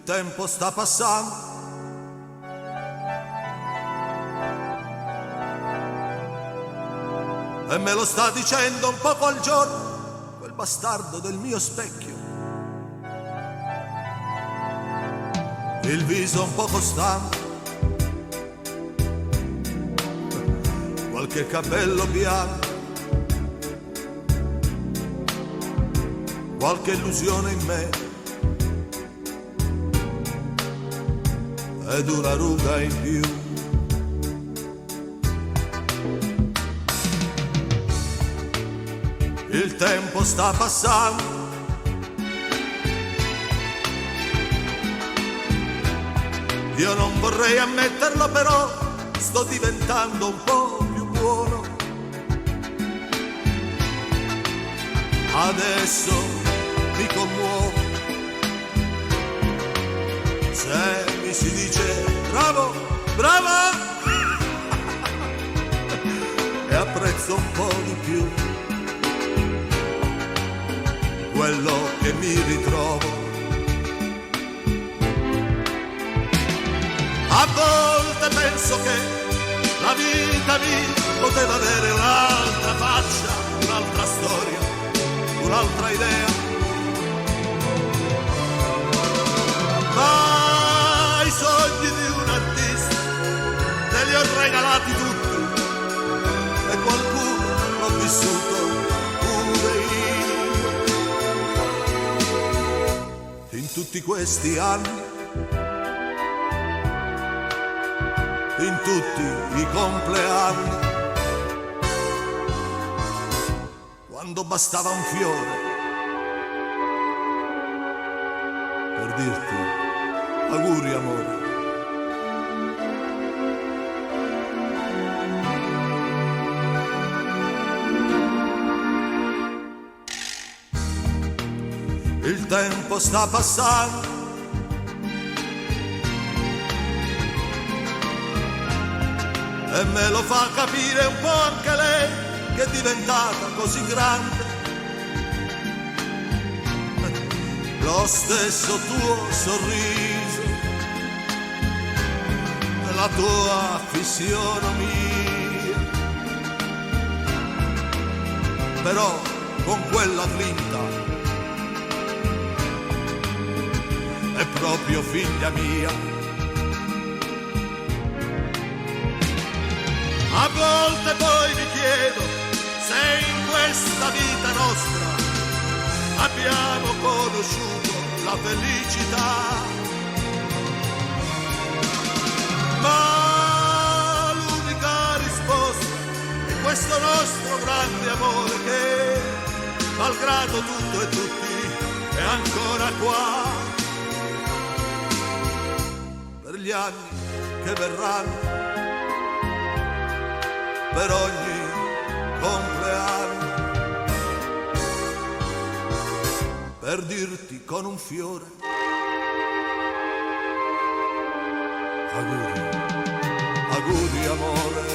tempo sta passando, e me lo sta dicendo un poco al giorno quel bastardo del mio specchio. Il viso un poco stanco, qualche capello bianco, qualche illusione in me ed una ruga in più. Il tempo sta passando, io non vorrei ammetterlo, però sto diventando un po' più buono. Adesso mi commuovo se mi si dice bravo, brava, e apprezzo un po' di più quello che mi ritrovo. A volte penso che la vita mia poteva avere un'altra faccia, un'altra storia, un'altra idea. Ma i sogni di un artista te li ho regalati tutti, e qualcuno l'ho vissuto pure io. In tutti questi anni, in tutti i compleanni, quando bastava un fiore per dirti auguri amore. Il tempo sta passando, e me lo fa capire un po' anche lei, che è diventata così grande. Lo stesso tuo sorriso, la tua fisionomia, però con quella grinta è proprio figlia mia. A volte poi mi chiedo se in questa vita nostra abbiamo conosciuto la felicità. Ma l'unica risposta è questo nostro grande amore che, malgrado tutto e tutti, è ancora qua. Per gli anni che verranno, per ogni compleanno, per dirti con un fiore auguri, auguri amore.